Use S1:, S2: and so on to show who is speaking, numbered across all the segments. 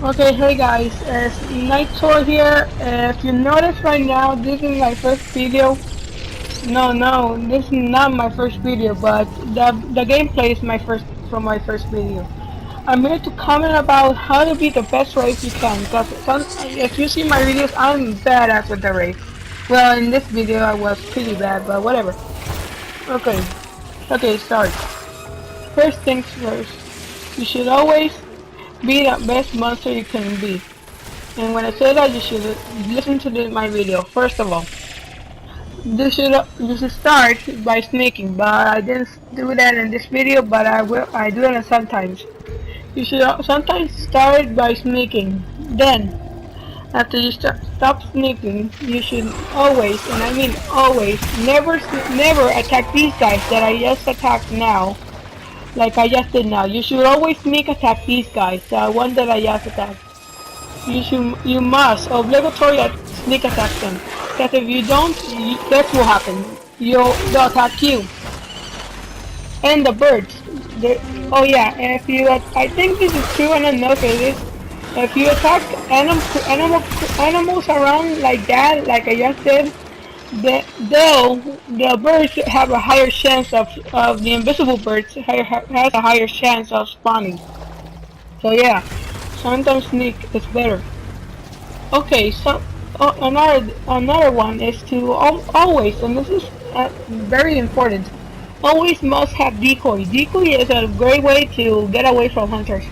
S1: Okay, hey guys, it's Night Tour here. If you notice right now, this is my first video. No, this is not my first video, but the gameplay is my first video. I'm here to comment about how to be the best Wraith you can. Cause if you see my videos, I'm badass with the Wraith. Well, in this video, I was pretty bad, but whatever. Okay, start. First things first. You should always be the best monster you can be. And when I say that, you should listen to my video. First of all, you should start by sneaking, but I didn't do that in this video, but I do it sometimes. You should sometimes start by sneaking. Then, after you stop sneaking, you should always, and I mean always, never attack these guys that I just attacked now. Like I just did now. You should always sneak attack these guys, the one that I just attacked. You must obligatory sneak attack them. Because if you don't, guess what happens? They'll attack you. And the birds. Oh yeah, and if you, I think this is true and I know for this. If you attack animals around like that, like I just did, the birds have a higher chance of the invisible birds has a higher chance of spawning. So yeah, sometimes sneak is better. Okay, so another one is to always, and this is very important, always must have decoy. Decoy is a great way to get away from hunters.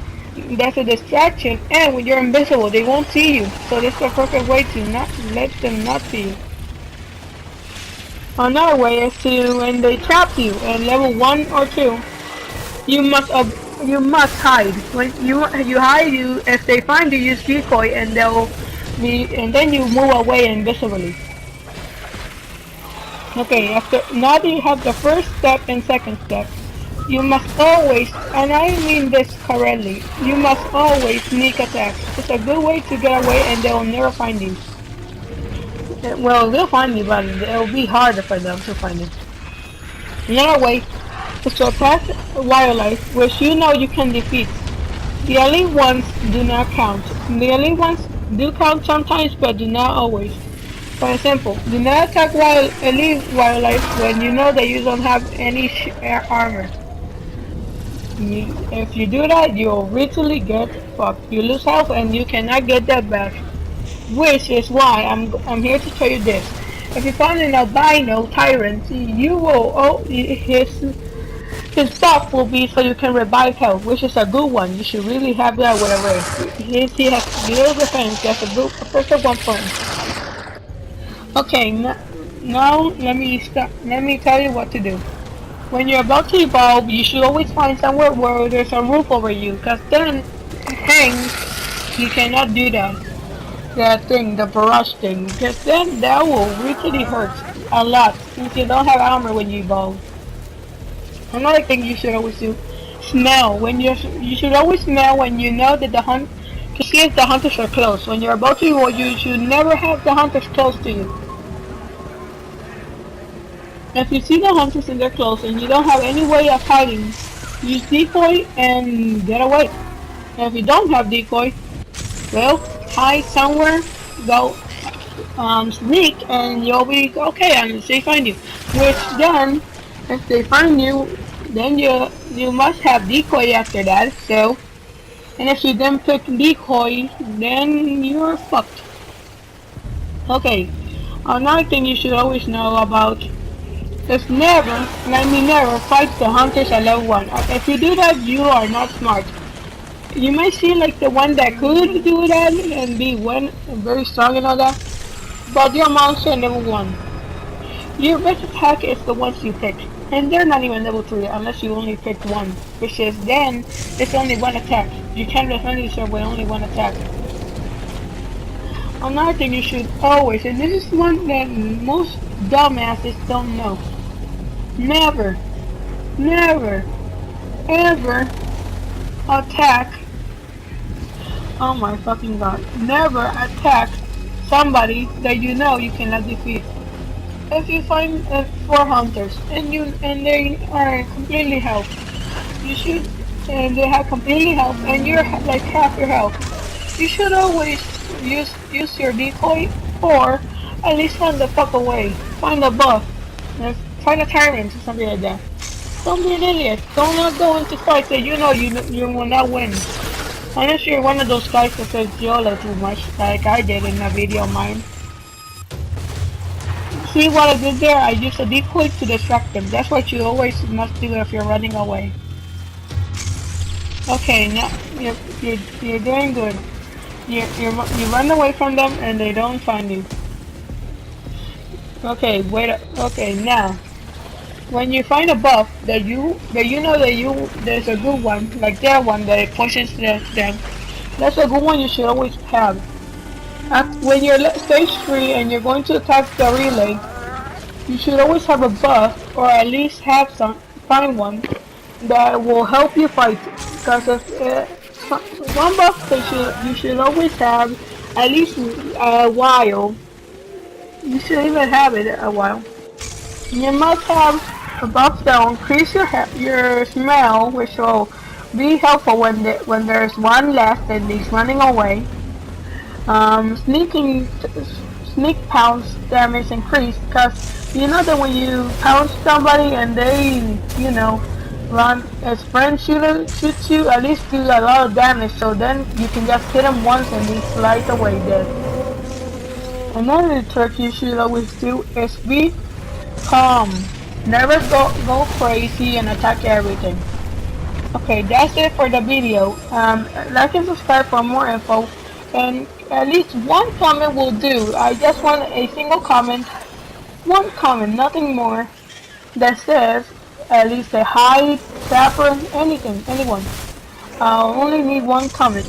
S1: That's a distraction, and when you're invisible, they won't see you. So this is the perfect way to not let them not see you. Another way is to, when they trap you at level 1 or 2, you must hide. When you hide, if they find you, use decoy, and then you move away invisibly. Okay, now that you have the first step and second step, you must always, and I mean this correctly, you must always sneak attack. It's a good way to get away, and they will never find you. Well, they'll find you, but it'll be harder for them to find you. Another way is to attack wildlife, which you know you can defeat. The elite ones do not count. The elite ones do count sometimes, but do not always. For example, do not attack elite wildlife when you know that you don't have any armor. If you do that, you'll literally get fucked. You lose health and you cannot get that back. Which is why I'm here to tell you this. If you find an albino tyrant, you will his buff will be so you can revive health, which is a good one. You should really have that with a Wraith. He has little defense. That's a perfect one for him. Okay, now let me tell you what to do. When you're about to evolve, you should always find somewhere where there's a roof over you, because then you cannot do that. That thing, the barrage thing, because then that will really hurt a lot since you don't have armor when you evolve. Another thing you should always do, smell. You should always smell when you know that to see if the hunters are close. When you're about to evolve, you should never have the hunters close to you. If you see the hunters and they're close and you don't have any way of hiding, use decoy and get away. And if you don't have decoy, well, hide somewhere, go sneak, and you'll be okay unless they find you. Which then, if they find you, then you must have decoy after that. So, and if you then pick decoy, then you're fucked. Okay, another thing you should always know about is never, and I mean never, fight the hunters at level 1. If you do that, you are not smart. You might see like the one that could do that and be very strong and all that, but your monster at level 1. Your best attack is the ones you pick, and they're not even level 3 unless you only pick one, which is then it's only one attack. You can't defend yourself with only one attack. Another thing you should always, and this is one that most dumbasses don't know, never, ever attack, oh my fucking god, never attack somebody that you know you cannot defeat. If you find 4 hunters and they are completely health, and they have completely health and you're like half your health, you should always use your decoy, or at least run the fuck away. Find a buff. Find a tyrant or something like that. Don't be an idiot. Don't not go into fights that you know you will not win. Unless you're one of those guys that says YOLO too much, like I did in a video of mine. See what I did there? I used a decoy to distract them. That's what you always must do if you're running away. Okay, now you're doing good. You run away from them and they don't find you. Okay, wait. Okay, now when you find a buff that you know there's a good one, like that one that pushes them. That's a good one you should always have. When you're stage 3 and you're going to attack the relay, you should always have a buff, or at least find one that will help you fight. Because one buff that you should always have at least a while. You should even have it a while. You must have a buff that will increase your smell, which will be helpful when there's one left and he's running away. Sneak pounce damage increase, because you know that when you pounce somebody and they, run as friends shoots you, at least do a lot of damage, so then you can just hit him once and he slides away dead. Another trick you should always do is be calm. Never go crazy and attack everything. Okay, that's it for the video. Like and subscribe for more info, and at least one comment will do. I just want a single comment, one comment, nothing more, that says at least a hi, Sapper, anything, anyone. I'll only need one comment.